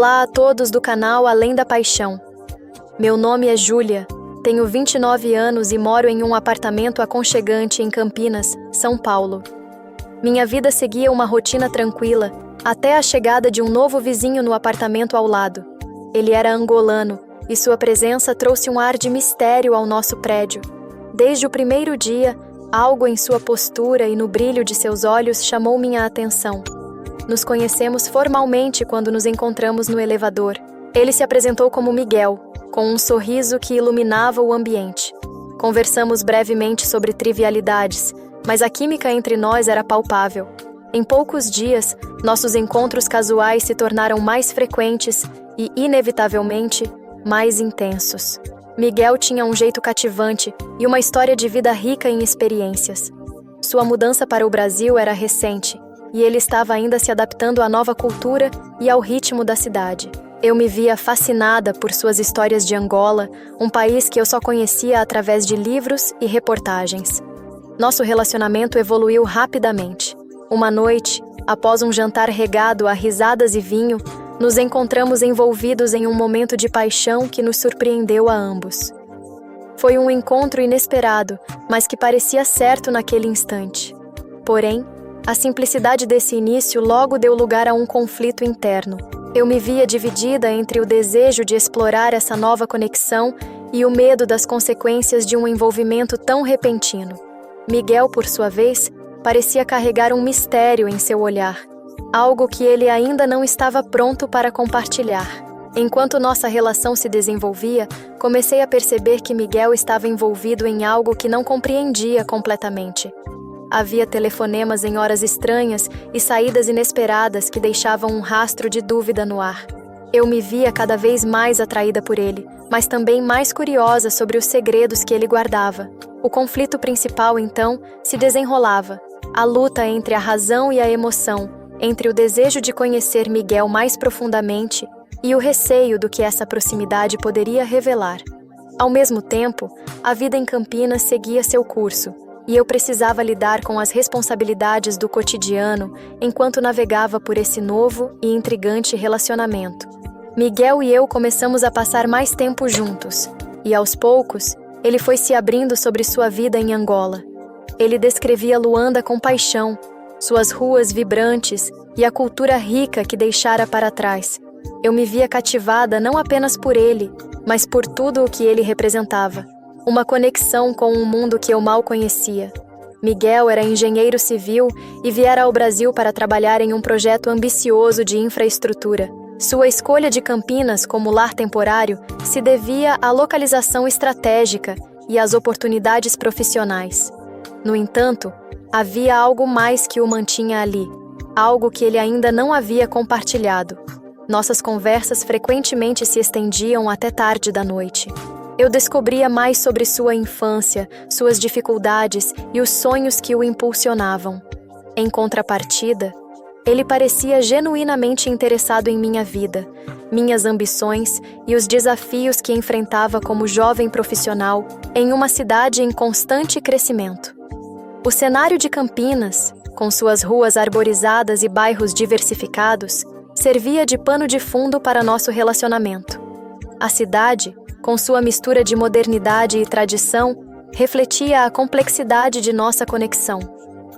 Olá a todos do canal Além da Paixão. Meu nome é Júlia, tenho 29 anos e moro em um apartamento aconchegante em Campinas, São Paulo. Minha vida seguia uma rotina tranquila, até a chegada de um novo vizinho no apartamento ao lado. Ele era angolano, e sua presença trouxe um ar de mistério ao nosso prédio. Desde o primeiro dia, algo em sua postura e no brilho de seus olhos chamou minha atenção. Nos conhecemos formalmente quando nos encontramos no elevador. Ele se apresentou como Miguel, com um sorriso que iluminava o ambiente. Conversamos brevemente sobre trivialidades, mas a química entre nós era palpável. Em poucos dias, nossos encontros casuais se tornaram mais frequentes e, inevitavelmente, mais intensos. Miguel tinha um jeito cativante e uma história de vida rica em experiências. Sua mudança para o Brasil era recente, e ele estava ainda se adaptando à nova cultura e ao ritmo da cidade. Eu me via fascinada por suas histórias de Angola, um país que eu só conhecia através de livros e reportagens. Nosso relacionamento evoluiu rapidamente. Uma noite, após um jantar regado a risadas e vinho, nos encontramos envolvidos em um momento de paixão que nos surpreendeu a ambos. Foi um encontro inesperado, mas que parecia certo naquele instante. Porém, a simplicidade desse início logo deu lugar a um conflito interno. Eu me via dividida entre o desejo de explorar essa nova conexão e o medo das consequências de um envolvimento tão repentino. Miguel, por sua vez, parecia carregar um mistério em seu olhar, algo que ele ainda não estava pronto para compartilhar. Enquanto nossa relação se desenvolvia, comecei a perceber que Miguel estava envolvido em algo que não compreendia completamente. Havia telefonemas em horas estranhas e saídas inesperadas que deixavam um rastro de dúvida no ar. Eu me via cada vez mais atraída por ele, mas também mais curiosa sobre os segredos que ele guardava. O conflito principal, então, se desenrolava. A luta entre a razão e a emoção, entre o desejo de conhecer Miguel mais profundamente e o receio do que essa proximidade poderia revelar. Ao mesmo tempo, a vida em Campinas seguia seu curso, e eu precisava lidar com as responsabilidades do cotidiano enquanto navegava por esse novo e intrigante relacionamento. Miguel e eu começamos a passar mais tempo juntos, e aos poucos, ele foi se abrindo sobre sua vida em Angola. Ele descrevia Luanda com paixão, suas ruas vibrantes e a cultura rica que deixara para trás. Eu me via cativada não apenas por ele, mas por tudo o que ele representava. Uma conexão com um mundo que eu mal conhecia. Miguel era engenheiro civil e viera ao Brasil para trabalhar em um projeto ambicioso de infraestrutura. Sua escolha de Campinas como lar temporário se devia à localização estratégica e às oportunidades profissionais. No entanto, havia algo mais que o mantinha ali, algo que ele ainda não havia compartilhado. Nossas conversas frequentemente se estendiam até tarde da noite. Eu descobria mais sobre sua infância, suas dificuldades e os sonhos que o impulsionavam. Em contrapartida, ele parecia genuinamente interessado em minha vida, minhas ambições e os desafios que enfrentava como jovem profissional em uma cidade em constante crescimento. O cenário de Campinas, com suas ruas arborizadas e bairros diversificados, servia de pano de fundo para nosso relacionamento. A cidade, com sua mistura de modernidade e tradição, refletia a complexidade de nossa conexão.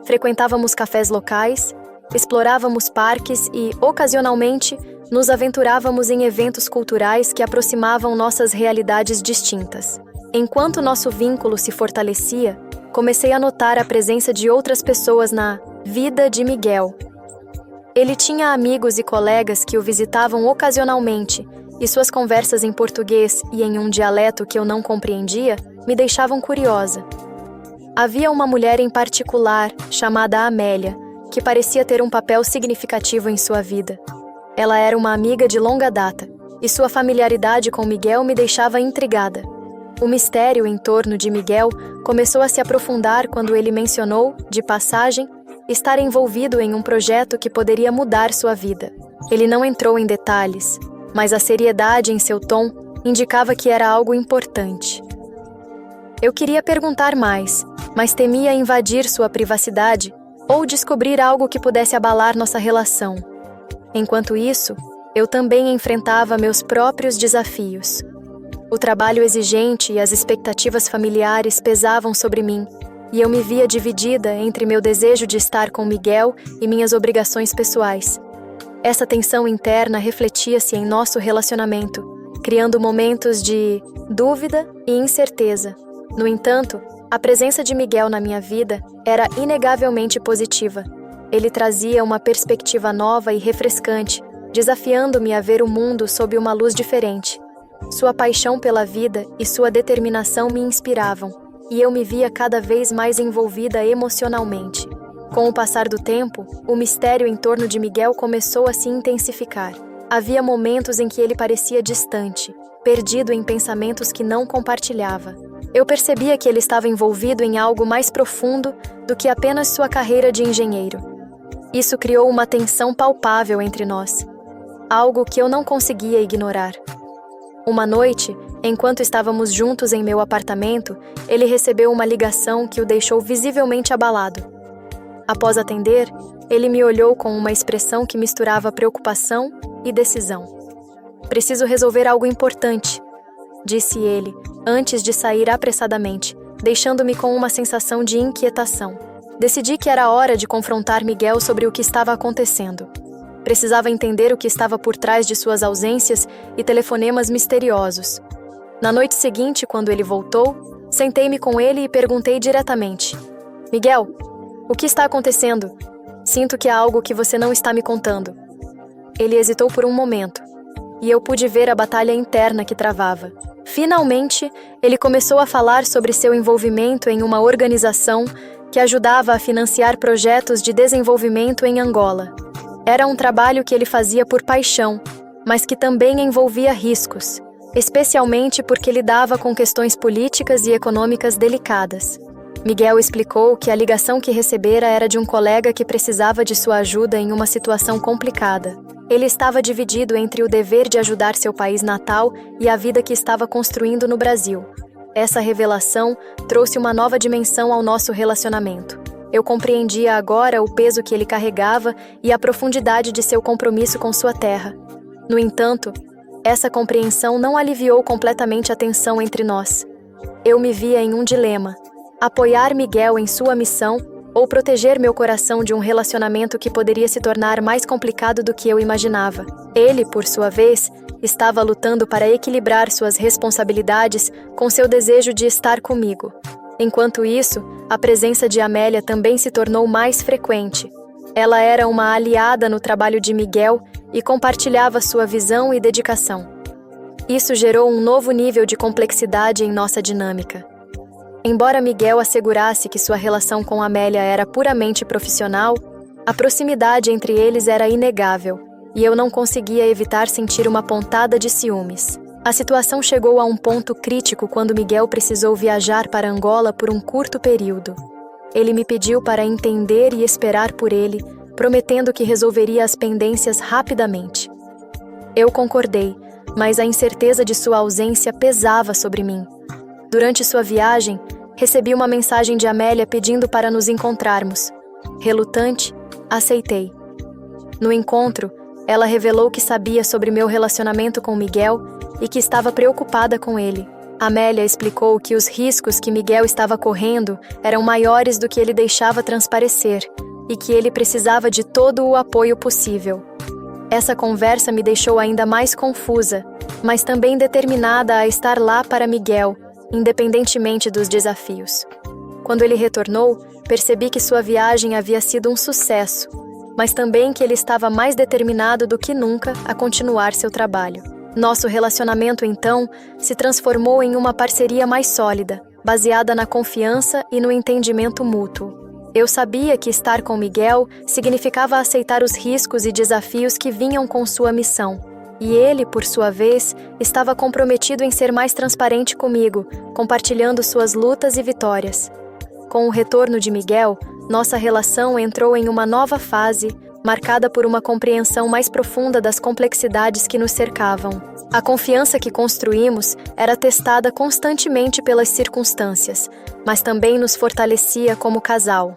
Frequentávamos cafés locais, explorávamos parques e, ocasionalmente, nos aventurávamos em eventos culturais que aproximavam nossas realidades distintas. Enquanto nosso vínculo se fortalecia, comecei a notar a presença de outras pessoas na vida de Miguel. Ele tinha amigos e colegas que o visitavam ocasionalmente, e suas conversas em português e em um dialeto que eu não compreendia me deixavam curiosa. Havia uma mulher em particular, chamada Amélia, que parecia ter um papel significativo em sua vida. Ela era uma amiga de longa data, e sua familiaridade com Miguel me deixava intrigada. O mistério em torno de Miguel começou a se aprofundar quando ele mencionou, de passagem, estar envolvido em um projeto que poderia mudar sua vida. Ele não entrou em detalhes, mas a seriedade em seu tom indicava que era algo importante. Eu queria perguntar mais, mas temia invadir sua privacidade ou descobrir algo que pudesse abalar nossa relação. Enquanto isso, eu também enfrentava meus próprios desafios. O trabalho exigente e as expectativas familiares pesavam sobre mim, e eu me via dividida entre meu desejo de estar com Miguel e minhas obrigações pessoais. Essa tensão interna refletia-se em nosso relacionamento, criando momentos de dúvida e incerteza. No entanto, a presença de Miguel na minha vida era inegavelmente positiva. Ele trazia uma perspectiva nova e refrescante, desafiando-me a ver o mundo sob uma luz diferente. Sua paixão pela vida e sua determinação me inspiravam, e eu me via cada vez mais envolvida emocionalmente. Com o passar do tempo, o mistério em torno de Miguel começou a se intensificar. Havia momentos em que ele parecia distante, perdido em pensamentos que não compartilhava. Eu percebia que ele estava envolvido em algo mais profundo do que apenas sua carreira de engenheiro. Isso criou uma tensão palpável entre nós, algo que eu não conseguia ignorar. Uma noite, enquanto estávamos juntos em meu apartamento, ele recebeu uma ligação que o deixou visivelmente abalado. Após atender, ele me olhou com uma expressão que misturava preocupação e decisão. "Preciso resolver algo importante", disse ele, antes de sair apressadamente, deixando-me com uma sensação de inquietação. Decidi que era hora de confrontar Miguel sobre o que estava acontecendo. Precisava entender o que estava por trás de suas ausências e telefonemas misteriosos. Na noite seguinte, quando ele voltou, sentei-me com ele e perguntei diretamente: "Miguel, o que está acontecendo? Sinto que há algo que você não está me contando." Ele hesitou por um momento, e eu pude ver a batalha interna que travava. Finalmente, ele começou a falar sobre seu envolvimento em uma organização que ajudava a financiar projetos de desenvolvimento em Angola. Era um trabalho que ele fazia por paixão, mas que também envolvia riscos, especialmente porque lidava com questões políticas e econômicas delicadas. Miguel explicou que a ligação que recebera era de um colega que precisava de sua ajuda em uma situação complicada. Ele estava dividido entre o dever de ajudar seu país natal e a vida que estava construindo no Brasil. Essa revelação trouxe uma nova dimensão ao nosso relacionamento. Eu compreendia agora o peso que ele carregava e a profundidade de seu compromisso com sua terra. No entanto, essa compreensão não aliviou completamente a tensão entre nós. Eu me via em um dilema: apoiar Miguel em sua missão ou proteger meu coração de um relacionamento que poderia se tornar mais complicado do que eu imaginava. Ele, por sua vez, estava lutando para equilibrar suas responsabilidades com seu desejo de estar comigo. Enquanto isso, a presença de Amélia também se tornou mais frequente. Ela era uma aliada no trabalho de Miguel e compartilhava sua visão e dedicação. Isso gerou um novo nível de complexidade em nossa dinâmica. Embora Miguel assegurasse que sua relação com Amélia era puramente profissional, a proximidade entre eles era inegável, e eu não conseguia evitar sentir uma pontada de ciúmes. A situação chegou a um ponto crítico quando Miguel precisou viajar para Angola por um curto período. Ele me pediu para entender e esperar por ele, prometendo que resolveria as pendências rapidamente. Eu concordei, mas a incerteza de sua ausência pesava sobre mim. Durante sua viagem, recebi uma mensagem de Amélia pedindo para nos encontrarmos. Relutante, aceitei. No encontro, ela revelou que sabia sobre meu relacionamento com Miguel e que estava preocupada com ele. Amélia explicou que os riscos que Miguel estava correndo eram maiores do que ele deixava transparecer e que ele precisava de todo o apoio possível. Essa conversa me deixou ainda mais confusa, mas também determinada a estar lá para Miguel, independentemente dos desafios. Quando ele retornou, percebi que sua viagem havia sido um sucesso, mas também que ele estava mais determinado do que nunca a continuar seu trabalho. Nosso relacionamento, então, se transformou em uma parceria mais sólida, baseada na confiança e no entendimento mútuo. Eu sabia que estar com Miguel significava aceitar os riscos e desafios que vinham com sua missão, e ele, por sua vez, estava comprometido em ser mais transparente comigo, compartilhando suas lutas e vitórias. Com o retorno de Miguel, nossa relação entrou em uma nova fase, marcada por uma compreensão mais profunda das complexidades que nos cercavam. A confiança que construímos era testada constantemente pelas circunstâncias, mas também nos fortalecia como casal.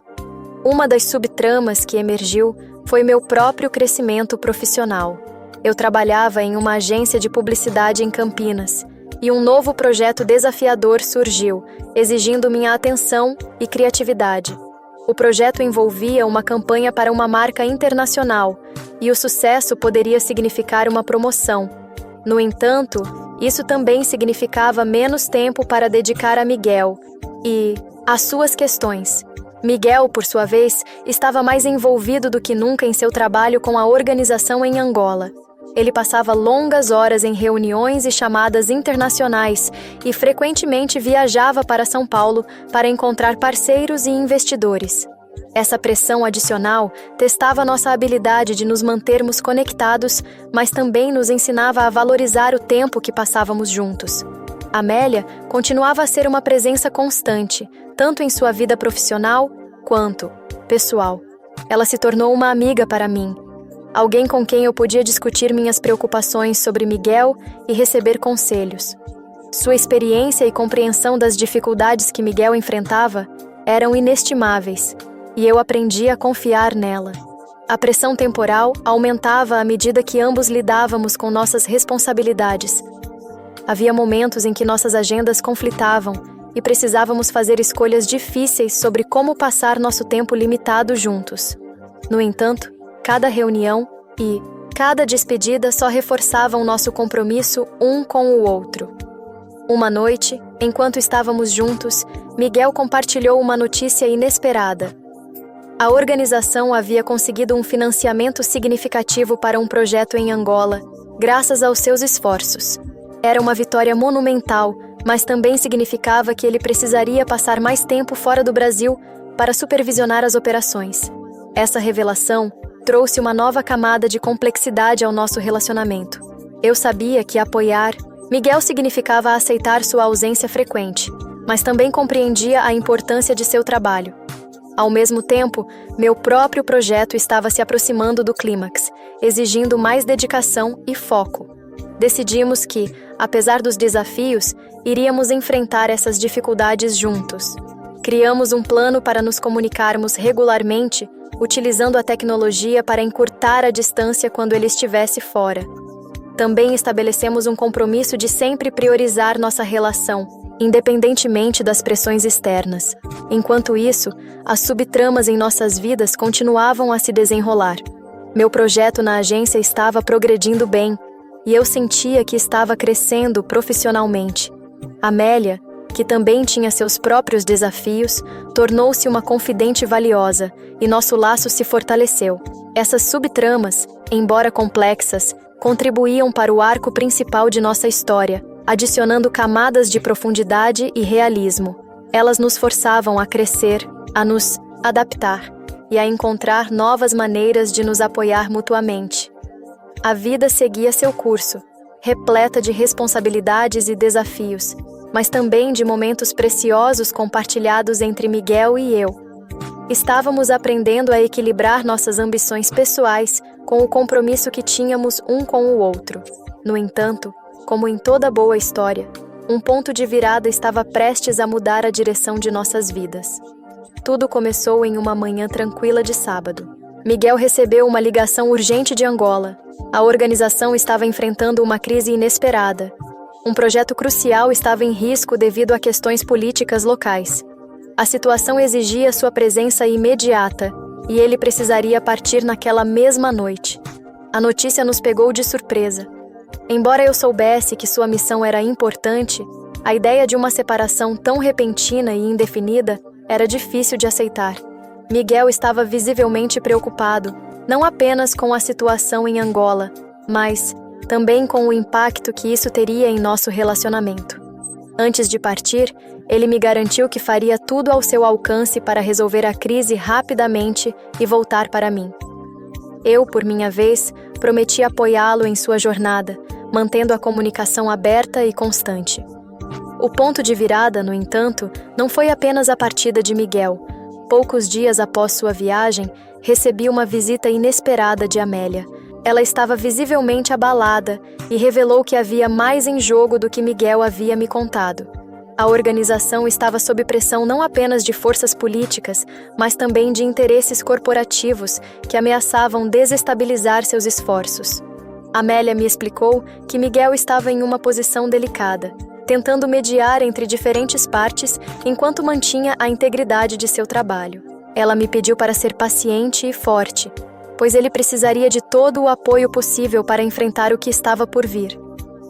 Uma das subtramas que emergiu foi meu próprio crescimento profissional. Eu trabalhava em uma agência de publicidade em Campinas, e um novo projeto desafiador surgiu, exigindo minha atenção e criatividade. O projeto envolvia uma campanha para uma marca internacional, e o sucesso poderia significar uma promoção. No entanto, isso também significava menos tempo para dedicar a Miguel e às suas questões. Miguel, por sua vez, estava mais envolvido do que nunca em seu trabalho com a organização em Angola. Ele passava longas horas em reuniões e chamadas internacionais e frequentemente viajava para São Paulo para encontrar parceiros e investidores. Essa pressão adicional testava nossa habilidade de nos mantermos conectados, mas também nos ensinava a valorizar o tempo que passávamos juntos. Amélia continuava a ser uma presença constante, tanto em sua vida profissional quanto pessoal. Ela se tornou uma amiga para mim, alguém com quem eu podia discutir minhas preocupações sobre Miguel e receber conselhos. Sua experiência e compreensão das dificuldades que Miguel enfrentava eram inestimáveis, e eu aprendi a confiar nela. A pressão temporal aumentava à medida que ambos lidávamos com nossas responsabilidades. Havia momentos em que nossas agendas conflitavam e precisávamos fazer escolhas difíceis sobre como passar nosso tempo limitado juntos. No entanto, cada reunião e cada despedida só reforçavam nosso compromisso um com o outro. Uma noite, enquanto estávamos juntos, Miguel compartilhou uma notícia inesperada. A organização havia conseguido um financiamento significativo para um projeto em Angola, graças aos seus esforços. Era uma vitória monumental, mas também significava que ele precisaria passar mais tempo fora do Brasil para supervisionar as operações. Essa revelação trouxe uma nova camada de complexidade ao nosso relacionamento. Eu sabia que apoiar Miguel significava aceitar sua ausência frequente, mas também compreendia a importância de seu trabalho. Ao mesmo tempo, meu próprio projeto estava se aproximando do clímax, exigindo mais dedicação e foco. Decidimos que, apesar dos desafios, iríamos enfrentar essas dificuldades juntos. Criamos um plano para nos comunicarmos regularmente, utilizando a tecnologia para encurtar a distância quando ele estivesse fora. Também estabelecemos um compromisso de sempre priorizar nossa relação, independentemente das pressões externas. Enquanto isso, as subtramas em nossas vidas continuavam a se desenrolar. Meu projeto na agência estava progredindo bem, e eu sentia que estava crescendo profissionalmente. Amélia, que também tinha seus próprios desafios, tornou-se uma confidente valiosa, e nosso laço se fortaleceu. Essas subtramas, embora complexas, contribuíam para o arco principal de nossa história, adicionando camadas de profundidade e realismo. Elas nos forçavam a crescer, a nos adaptar e a encontrar novas maneiras de nos apoiar mutuamente. A vida seguia seu curso, repleta de responsabilidades e desafios, mas também de momentos preciosos compartilhados entre Miguel e eu. Estávamos aprendendo a equilibrar nossas ambições pessoais com o compromisso que tínhamos um com o outro. No entanto, como em toda boa história, um ponto de virada estava prestes a mudar a direção de nossas vidas. Tudo começou em uma manhã tranquila de sábado. Miguel recebeu uma ligação urgente de Angola. A organização estava enfrentando uma crise inesperada. Um projeto crucial estava em risco devido a questões políticas locais. A situação exigia sua presença imediata, e ele precisaria partir naquela mesma noite. A notícia nos pegou de surpresa. Embora eu soubesse que sua missão era importante, a ideia de uma separação tão repentina e indefinida era difícil de aceitar. Miguel estava visivelmente preocupado, não apenas com a situação em Angola, mas também com o impacto que isso teria em nosso relacionamento. Antes de partir, ele me garantiu que faria tudo ao seu alcance para resolver a crise rapidamente e voltar para mim. Eu, por minha vez, prometi apoiá-lo em sua jornada, mantendo a comunicação aberta e constante. O ponto de virada, no entanto, não foi apenas a partida de Miguel. Poucos dias após sua viagem, recebi uma visita inesperada de Amélia. Ela estava visivelmente abalada e revelou que havia mais em jogo do que Miguel havia me contado. A organização estava sob pressão não apenas de forças políticas, mas também de interesses corporativos que ameaçavam desestabilizar seus esforços. Amélia me explicou que Miguel estava em uma posição delicada, tentando mediar entre diferentes partes enquanto mantinha a integridade de seu trabalho. Ela me pediu para ser paciente e forte, pois ele precisaria de todo o apoio possível para enfrentar o que estava por vir.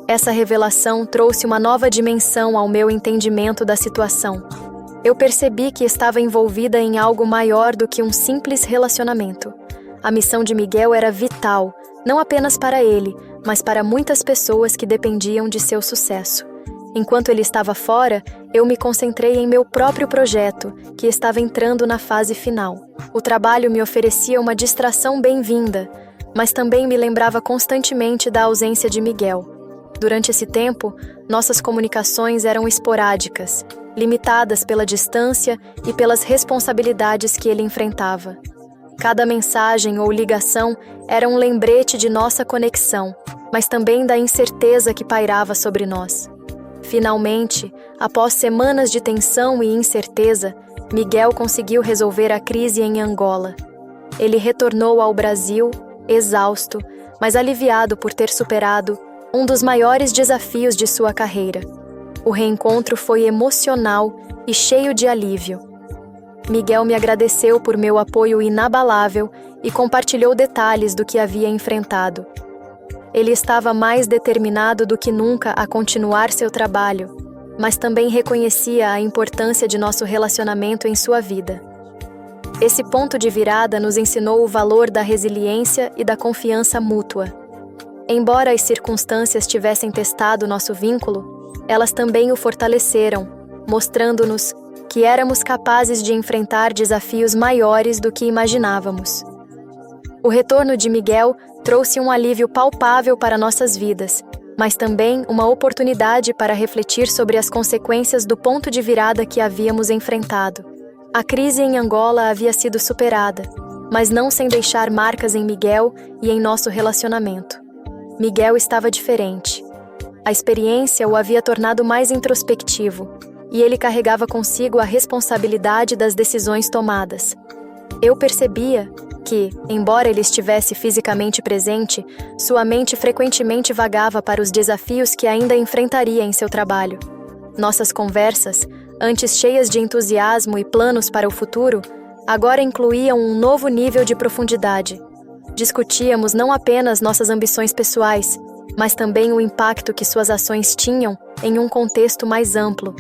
Essa revelação trouxe uma nova dimensão ao meu entendimento da situação. Eu percebi que estava envolvida em algo maior do que um simples relacionamento. A missão de Miguel era vital, não apenas para ele, mas para muitas pessoas que dependiam de seu sucesso. Enquanto ele estava fora, eu me concentrei em meu próprio projeto, que estava entrando na fase final. O trabalho me oferecia uma distração bem-vinda, mas também me lembrava constantemente da ausência de Miguel. Durante esse tempo, nossas comunicações eram esporádicas, limitadas pela distância e pelas responsabilidades que ele enfrentava. Cada mensagem ou ligação era um lembrete de nossa conexão, mas também da incerteza que pairava sobre nós. Finalmente, após semanas de tensão e incerteza, Miguel conseguiu resolver a crise em Angola. Ele retornou ao Brasil, exausto, mas aliviado por ter superado um dos maiores desafios de sua carreira. O reencontro foi emocional e cheio de alívio. Miguel me agradeceu por meu apoio inabalável e compartilhou detalhes do que havia enfrentado. Ele estava mais determinado do que nunca a continuar seu trabalho, mas também reconhecia a importância de nosso relacionamento em sua vida. Esse ponto de virada nos ensinou o valor da resiliência e da confiança mútua. Embora as circunstâncias tivessem testado nosso vínculo, elas também o fortaleceram, mostrando-nos que éramos capazes de enfrentar desafios maiores do que imaginávamos. O retorno de Miguel trouxe um alívio palpável para nossas vidas, mas também uma oportunidade para refletir sobre as consequências do ponto de virada que havíamos enfrentado. A crise em Angola havia sido superada, mas não sem deixar marcas em Miguel e em nosso relacionamento. Miguel estava diferente. A experiência o havia tornado mais introspectivo, e ele carregava consigo a responsabilidade das decisões tomadas. Eu percebia que, embora ele estivesse fisicamente presente, sua mente frequentemente vagava para os desafios que ainda enfrentaria em seu trabalho. Nossas conversas, antes cheias de entusiasmo e planos para o futuro, agora incluíam um novo nível de profundidade. Discutíamos não apenas nossas ambições pessoais, mas também o impacto que suas ações tinham em um contexto mais amplo.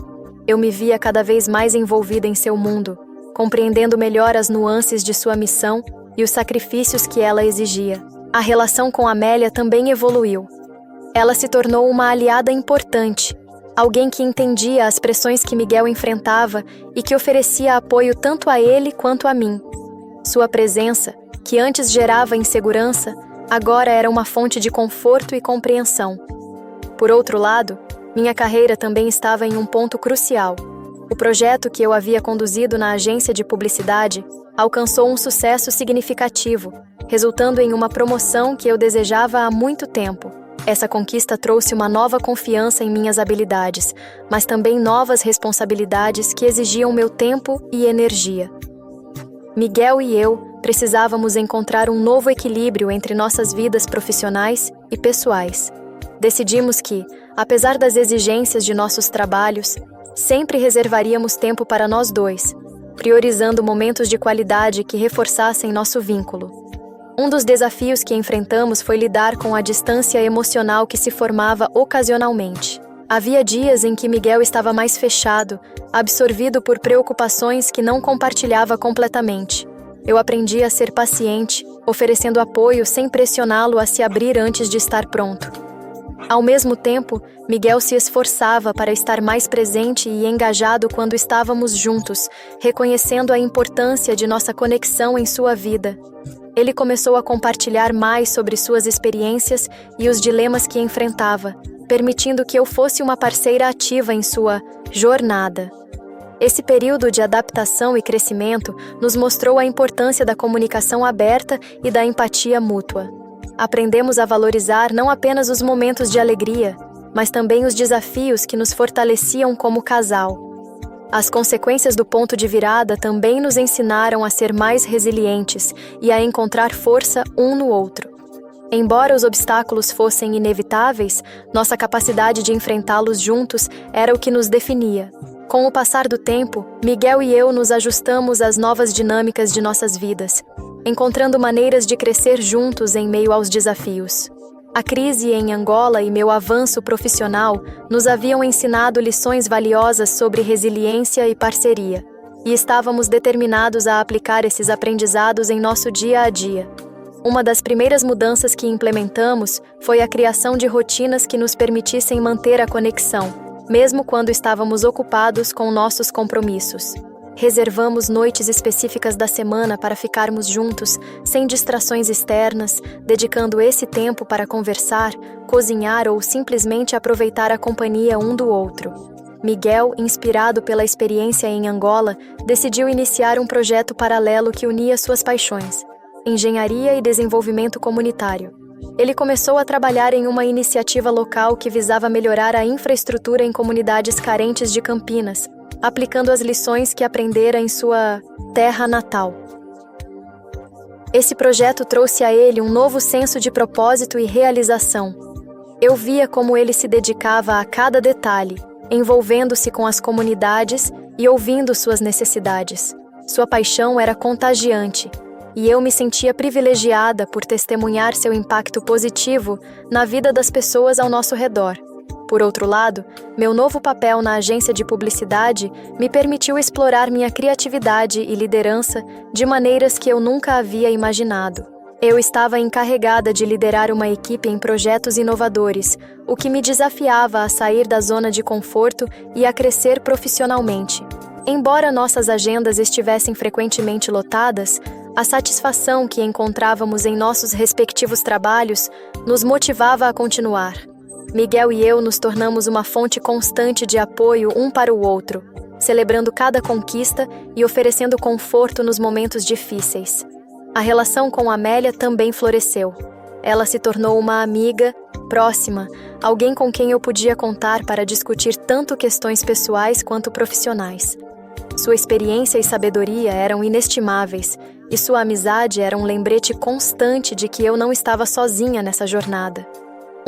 Eu me via cada vez mais envolvida em seu mundo, compreendendo melhor as nuances de sua missão e os sacrifícios que ela exigia. A relação com Amélia também evoluiu. Ela se tornou uma aliada importante, alguém que entendia as pressões que Miguel enfrentava e que oferecia apoio tanto a ele quanto a mim. Sua presença, que antes gerava insegurança, agora era uma fonte de conforto e compreensão. Por outro lado, minha carreira também estava em um ponto crucial. O projeto que eu havia conduzido na agência de publicidade alcançou um sucesso significativo, resultando em uma promoção que eu desejava há muito tempo. Essa conquista trouxe uma nova confiança em minhas habilidades, mas também novas responsabilidades que exigiam meu tempo e energia. Miguel e eu precisávamos encontrar um novo equilíbrio entre nossas vidas profissionais e pessoais. Decidimos que, apesar das exigências de nossos trabalhos, sempre reservaríamos tempo para nós dois, priorizando momentos de qualidade que reforçassem nosso vínculo. Um dos desafios que enfrentamos foi lidar com a distância emocional que se formava ocasionalmente. Havia dias em que Miguel estava mais fechado, absorvido por preocupações que não compartilhava completamente. Eu aprendi a ser paciente, oferecendo apoio sem pressioná-lo a se abrir antes de estar pronto. Ao mesmo tempo, Miguel se esforçava para estar mais presente e engajado quando estávamos juntos, reconhecendo a importância de nossa conexão em sua vida. Ele começou a compartilhar mais sobre suas experiências e os dilemas que enfrentava, permitindo que eu fosse uma parceira ativa em sua jornada. Esse período de adaptação e crescimento nos mostrou a importância da comunicação aberta e da empatia mútua. Aprendemos a valorizar não apenas os momentos de alegria, mas também os desafios que nos fortaleciam como casal. As consequências do ponto de virada também nos ensinaram a ser mais resilientes e a encontrar força um no outro. Embora os obstáculos fossem inevitáveis, nossa capacidade de enfrentá-los juntos era o que nos definia. Com o passar do tempo, Miguel e eu nos ajustamos às novas dinâmicas de nossas vidas, encontrando maneiras de crescer juntos em meio aos desafios. A crise em Angola e meu avanço profissional nos haviam ensinado lições valiosas sobre resiliência e parceria, e estávamos determinados a aplicar esses aprendizados em nosso dia a dia. Uma das primeiras mudanças que implementamos foi a criação de rotinas que nos permitissem manter a conexão, mesmo quando estávamos ocupados com nossos compromissos. Reservamos noites específicas da semana para ficarmos juntos, sem distrações externas, dedicando esse tempo para conversar, cozinhar ou simplesmente aproveitar a companhia um do outro. Miguel, inspirado pela experiência em Angola, decidiu iniciar um projeto paralelo que unia suas paixões: engenharia e desenvolvimento comunitário. Ele começou a trabalhar em uma iniciativa local que visava melhorar a infraestrutura em comunidades carentes de Campinas, aplicando as lições que aprendera em sua terra natal. Esse projeto trouxe a ele um novo senso de propósito e realização. Eu via como ele se dedicava a cada detalhe, envolvendo-se com as comunidades e ouvindo suas necessidades. Sua paixão era contagiante, e eu me sentia privilegiada por testemunhar seu impacto positivo na vida das pessoas ao nosso redor. Por outro lado, meu novo papel na agência de publicidade me permitiu explorar minha criatividade e liderança de maneiras que eu nunca havia imaginado. Eu estava encarregada de liderar uma equipe em projetos inovadores, o que me desafiava a sair da zona de conforto e a crescer profissionalmente. Embora nossas agendas estivessem frequentemente lotadas, a satisfação que encontrávamos em nossos respectivos trabalhos nos motivava a continuar. Miguel e eu nos tornamos uma fonte constante de apoio um para o outro, celebrando cada conquista e oferecendo conforto nos momentos difíceis. A relação com Amélia também floresceu. Ela se tornou uma amiga próxima, alguém com quem eu podia contar para discutir tanto questões pessoais quanto profissionais. Sua experiência e sabedoria eram inestimáveis, e sua amizade era um lembrete constante de que eu não estava sozinha nessa jornada.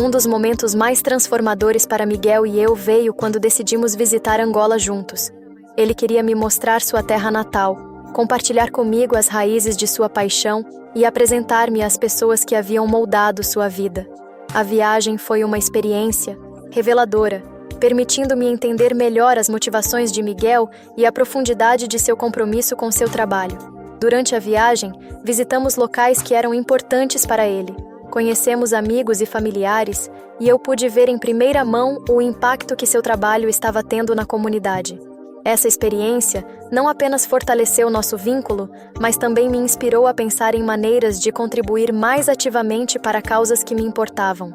Um dos momentos mais transformadores para Miguel e eu veio quando decidimos visitar Angola juntos. Ele queria me mostrar sua terra natal, compartilhar comigo as raízes de sua paixão e apresentar-me às pessoas que haviam moldado sua vida. A viagem foi uma experiência reveladora, permitindo-me entender melhor as motivações de Miguel e a profundidade de seu compromisso com seu trabalho. Durante a viagem, visitamos locais que eram importantes para ele. Conhecemos amigos e familiares, e eu pude ver em primeira mão o impacto que seu trabalho estava tendo na comunidade. Essa experiência não apenas fortaleceu nosso vínculo, mas também me inspirou a pensar em maneiras de contribuir mais ativamente para causas que me importavam.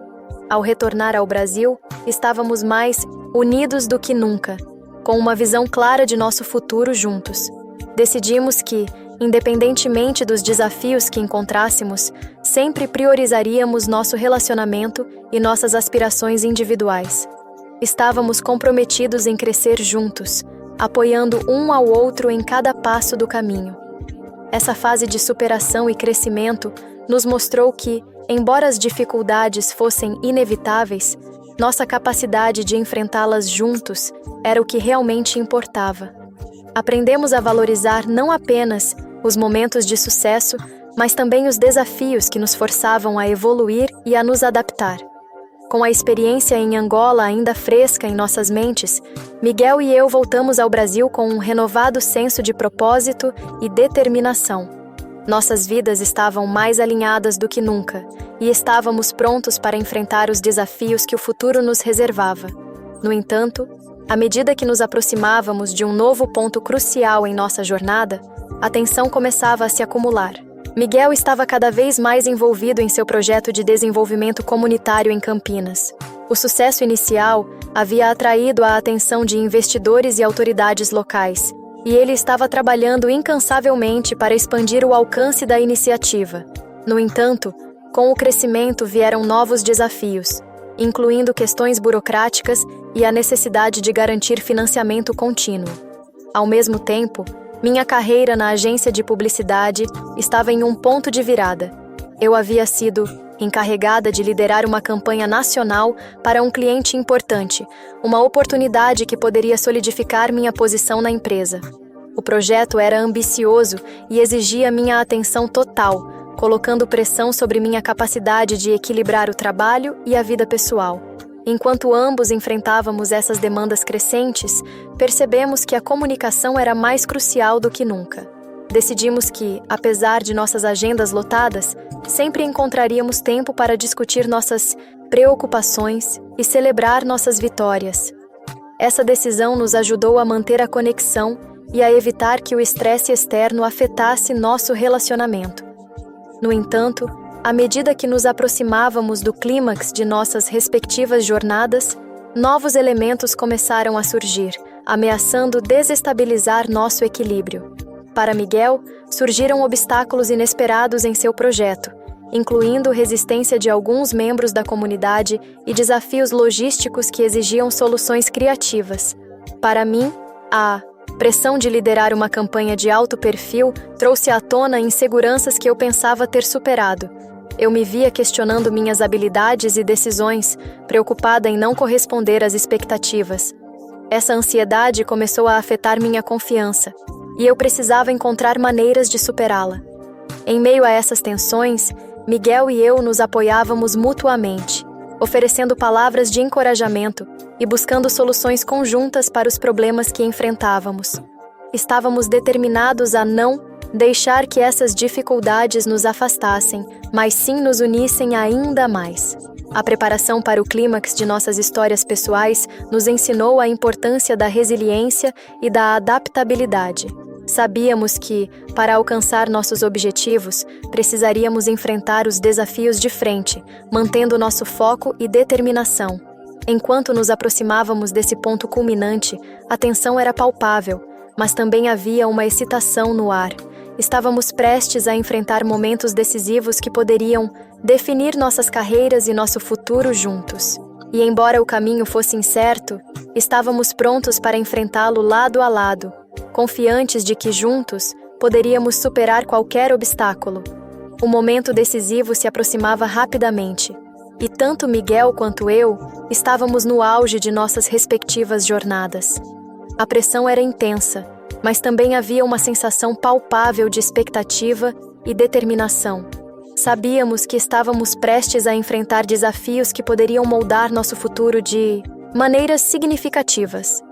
Ao retornar ao Brasil, estávamos mais unidos do que nunca, com uma visão clara de nosso futuro juntos. Decidimos que, independentemente dos desafios que encontrássemos, sempre priorizaríamos nosso relacionamento e nossas aspirações individuais. Estávamos comprometidos em crescer juntos, apoiando um ao outro em cada passo do caminho. Essa fase de superação e crescimento nos mostrou que, embora as dificuldades fossem inevitáveis, nossa capacidade de enfrentá-las juntos era o que realmente importava. Aprendemos a valorizar não apenas os momentos de sucesso, mas também os desafios que nos forçavam a evoluir e a nos adaptar. Com a experiência em Angola ainda fresca em nossas mentes, Miguel e eu voltamos ao Brasil com um renovado senso de propósito e determinação. Nossas vidas estavam mais alinhadas do que nunca, e estávamos prontos para enfrentar os desafios que o futuro nos reservava. No entanto, à medida que nos aproximávamos de um novo ponto crucial em nossa jornada, a tensão começava a se acumular. Miguel estava cada vez mais envolvido em seu projeto de desenvolvimento comunitário em Campinas. O sucesso inicial havia atraído a atenção de investidores e autoridades locais, e ele estava trabalhando incansavelmente para expandir o alcance da iniciativa. No entanto, com o crescimento vieram novos desafios, incluindo questões burocráticas e a necessidade de garantir financiamento contínuo. Ao mesmo tempo, minha carreira na agência de publicidade estava em um ponto de virada. Eu havia sido encarregada de liderar uma campanha nacional para um cliente importante, uma oportunidade que poderia solidificar minha posição na empresa. O projeto era ambicioso e exigia minha atenção total, colocando pressão sobre minha capacidade de equilibrar o trabalho e a vida pessoal. Enquanto ambos enfrentávamos essas demandas crescentes, percebemos que a comunicação era mais crucial do que nunca. Decidimos que, apesar de nossas agendas lotadas, sempre encontraríamos tempo para discutir nossas preocupações e celebrar nossas vitórias. Essa decisão nos ajudou a manter a conexão e a evitar que o estresse externo afetasse nosso relacionamento. No entanto, à medida que nos aproximávamos do clímax de nossas respectivas jornadas, novos elementos começaram a surgir, ameaçando desestabilizar nosso equilíbrio. Para Miguel, surgiram obstáculos inesperados em seu projeto, incluindo resistência de alguns membros da comunidade e desafios logísticos que exigiam soluções criativas. Para mim, a pressão de liderar uma campanha de alto perfil trouxe à tona inseguranças que eu pensava ter superado. Eu me via questionando minhas habilidades e decisões, preocupada em não corresponder às expectativas. Essa ansiedade começou a afetar minha confiança, e eu precisava encontrar maneiras de superá-la. Em meio a essas tensões, Miguel e eu nos apoiávamos mutuamente, oferecendo palavras de encorajamento e buscando soluções conjuntas para os problemas que enfrentávamos. Estávamos determinados a não deixar que essas dificuldades nos afastassem, mas sim nos unissem ainda mais. A preparação para o clímax de nossas histórias pessoais nos ensinou a importância da resiliência e da adaptabilidade. Sabíamos que, para alcançar nossos objetivos, precisaríamos enfrentar os desafios de frente, mantendo nosso foco e determinação. Enquanto nos aproximávamos desse ponto culminante, a tensão era palpável, mas também havia uma excitação no ar. Estávamos prestes a enfrentar momentos decisivos que poderiam definir nossas carreiras e nosso futuro juntos. E embora o caminho fosse incerto, estávamos prontos para enfrentá-lo lado a lado, confiantes de que juntos poderíamos superar qualquer obstáculo. O momento decisivo se aproximava rapidamente, e tanto Miguel quanto eu estávamos no auge de nossas respectivas jornadas. A pressão era intensa, mas também havia uma sensação palpável de expectativa e determinação. Sabíamos que estávamos prestes a enfrentar desafios que poderiam moldar nosso futuro de maneiras significativas.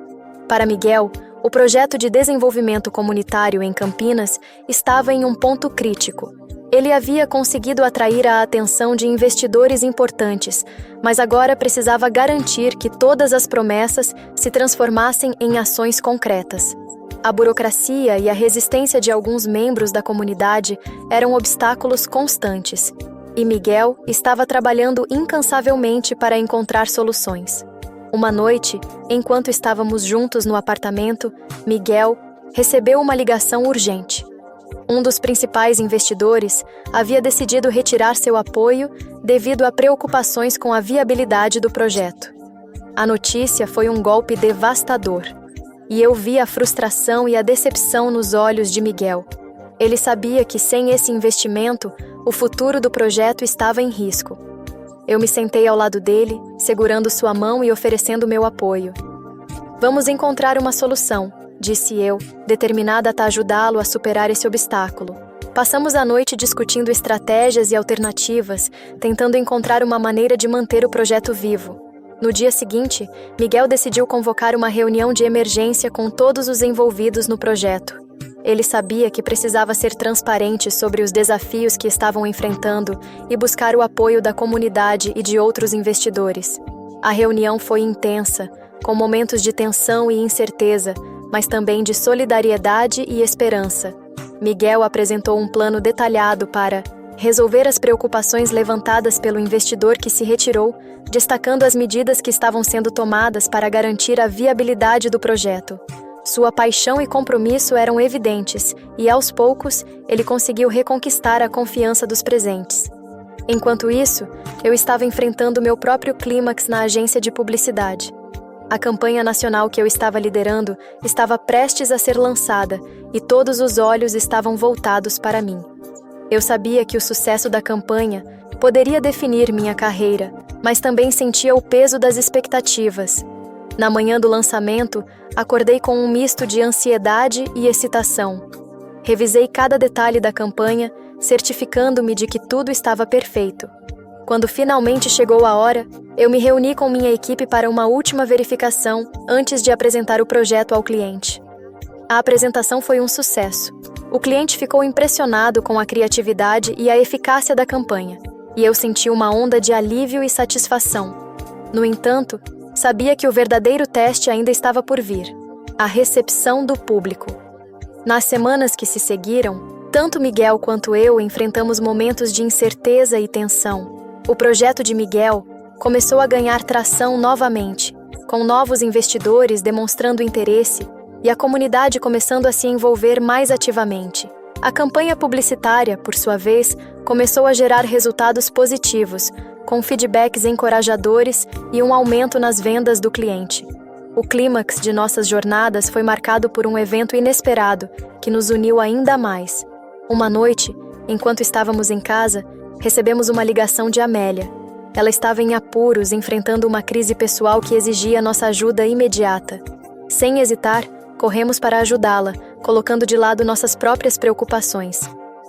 Para Miguel, o projeto de desenvolvimento comunitário em Campinas estava em um ponto crítico. Ele havia conseguido atrair a atenção de investidores importantes, mas agora precisava garantir que todas as promessas se transformassem em ações concretas. A burocracia e a resistência de alguns membros da comunidade eram obstáculos constantes, e Miguel estava trabalhando incansavelmente para encontrar soluções. Uma noite, enquanto estávamos juntos no apartamento, Miguel recebeu uma ligação urgente. Um dos principais investidores havia decidido retirar seu apoio devido a preocupações com a viabilidade do projeto. A notícia foi um golpe devastador, e eu vi a frustração e a decepção nos olhos de Miguel. Ele sabia que sem esse investimento, o futuro do projeto estava em risco. Eu me sentei ao lado dele, segurando sua mão e oferecendo meu apoio. "Vamos encontrar uma solução", disse eu, determinada a ajudá-lo a superar esse obstáculo. Passamos a noite discutindo estratégias e alternativas, tentando encontrar uma maneira de manter o projeto vivo. No dia seguinte, Miguel decidiu convocar uma reunião de emergência com todos os envolvidos no projeto. Ele sabia que precisava ser transparente sobre os desafios que estavam enfrentando e buscar o apoio da comunidade e de outros investidores. A reunião foi intensa, com momentos de tensão e incerteza, mas também de solidariedade e esperança. Miguel apresentou um plano detalhado para resolver as preocupações levantadas pelo investidor que se retirou, destacando as medidas que estavam sendo tomadas para garantir a viabilidade do projeto. Sua paixão e compromisso eram evidentes, e aos poucos, ele conseguiu reconquistar a confiança dos presentes. Enquanto isso, eu estava enfrentando meu próprio clímax na agência de publicidade. A campanha nacional que eu estava liderando estava prestes a ser lançada, e todos os olhos estavam voltados para mim. Eu sabia que o sucesso da campanha poderia definir minha carreira, mas também sentia o peso das expectativas. Na manhã do lançamento, acordei com um misto de ansiedade e excitação. Revisei cada detalhe da campanha, certificando-me de que tudo estava perfeito. Quando finalmente chegou a hora, eu me reuni com minha equipe para uma última verificação antes de apresentar o projeto ao cliente. A apresentação foi um sucesso. O cliente ficou impressionado com a criatividade e a eficácia da campanha, e eu senti uma onda de alívio e satisfação. No entanto, sabia que o verdadeiro teste ainda estava por vir: a recepção do público. Nas semanas que se seguiram, tanto Miguel quanto eu enfrentamos momentos de incerteza e tensão. O projeto de Miguel começou a ganhar tração novamente, com novos investidores demonstrando interesse e a comunidade começando a se envolver mais ativamente. A campanha publicitária, por sua vez, começou a gerar resultados positivos, com feedbacks encorajadores e um aumento nas vendas do cliente. O clímax de nossas jornadas foi marcado por um evento inesperado que nos uniu ainda mais. Uma noite, enquanto estávamos em casa, recebemos uma ligação de Amélia. Ela estava em apuros, enfrentando uma crise pessoal que exigia nossa ajuda imediata. Sem hesitar, corremos para ajudá-la, colocando de lado nossas próprias preocupações.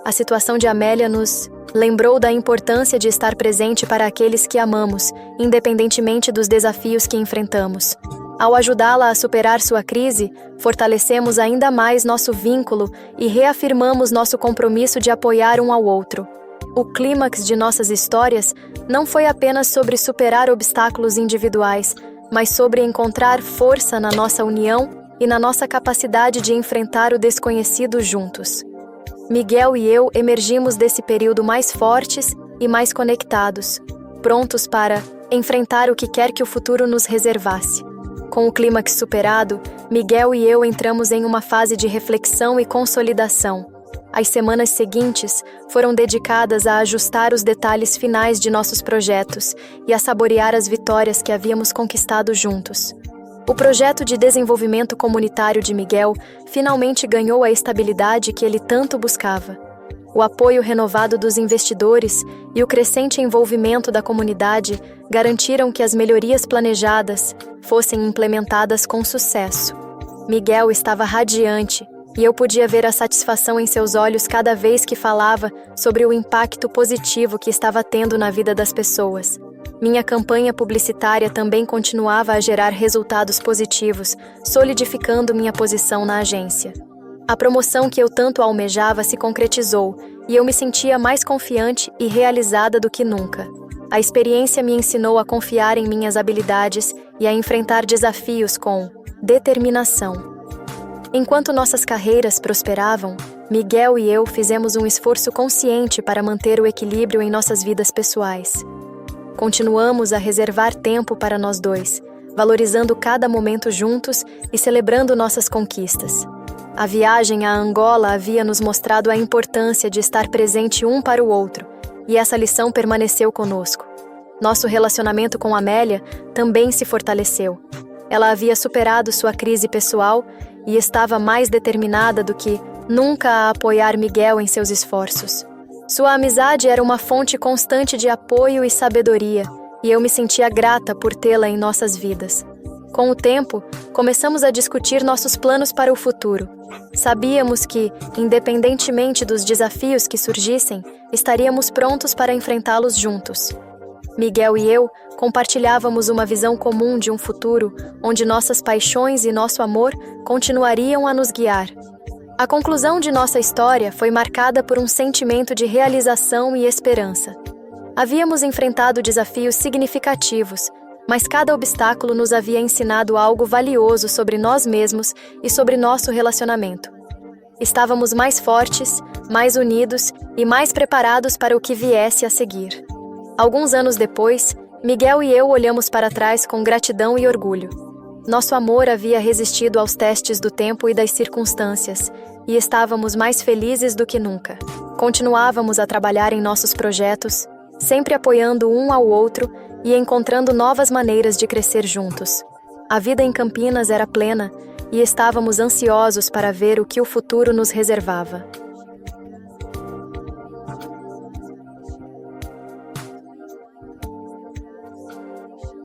A situação de Amélia nos lembrou da importância de estar presente para aqueles que amamos, independentemente dos desafios que enfrentamos. Ao ajudá-la a superar sua crise, fortalecemos ainda mais nosso vínculo e reafirmamos nosso compromisso de apoiar um ao outro. O clímax de nossas histórias não foi apenas sobre superar obstáculos individuais, mas sobre encontrar força na nossa união e na nossa capacidade de enfrentar o desconhecido juntos. Miguel e eu emergimos desse período mais fortes e mais conectados, prontos para enfrentar o que quer que o futuro nos reservasse. Com o clímax superado, Miguel e eu entramos em uma fase de reflexão e consolidação. As semanas seguintes foram dedicadas a ajustar os detalhes finais de nossos projetos e a saborear as vitórias que havíamos conquistado juntos. O projeto de desenvolvimento comunitário de Miguel finalmente ganhou a estabilidade que ele tanto buscava. O apoio renovado dos investidores e o crescente envolvimento da comunidade garantiram que as melhorias planejadas fossem implementadas com sucesso. Miguel estava radiante, e eu podia ver a satisfação em seus olhos cada vez que falava sobre o impacto positivo que estava tendo na vida das pessoas. Minha campanha publicitária também continuava a gerar resultados positivos, solidificando minha posição na agência. A promoção que eu tanto almejava se concretizou, e eu me sentia mais confiante e realizada do que nunca. A experiência me ensinou a confiar em minhas habilidades e a enfrentar desafios com determinação. Enquanto nossas carreiras prosperavam, Miguel e eu fizemos um esforço consciente para manter o equilíbrio em nossas vidas pessoais. Continuamos a reservar tempo para nós dois, valorizando cada momento juntos e celebrando nossas conquistas. A viagem à Angola havia nos mostrado a importância de estar presente um para o outro, e essa lição permaneceu conosco. Nosso relacionamento com Amélia também se fortaleceu. Ela havia superado sua crise pessoal e estava mais determinada do que nunca a apoiar Miguel em seus esforços. Sua amizade era uma fonte constante de apoio e sabedoria, e eu me sentia grata por tê-la em nossas vidas. Com o tempo, começamos a discutir nossos planos para o futuro. Sabíamos que, independentemente dos desafios que surgissem, estaríamos prontos para enfrentá-los juntos. Miguel e eu compartilhávamos uma visão comum de um futuro onde nossas paixões e nosso amor continuariam a nos guiar. A conclusão de nossa história foi marcada por um sentimento de realização e esperança. Havíamos enfrentado desafios significativos, mas cada obstáculo nos havia ensinado algo valioso sobre nós mesmos e sobre nosso relacionamento. Estávamos mais fortes, mais unidos e mais preparados para o que viesse a seguir. Alguns anos depois, Miguel e eu olhamos para trás com gratidão e orgulho. Nosso amor havia resistido aos testes do tempo e das circunstâncias, e estávamos mais felizes do que nunca. Continuávamos a trabalhar em nossos projetos, sempre apoiando um ao outro e encontrando novas maneiras de crescer juntos. A vida em Campinas era plena e estávamos ansiosos para ver o que o futuro nos reservava.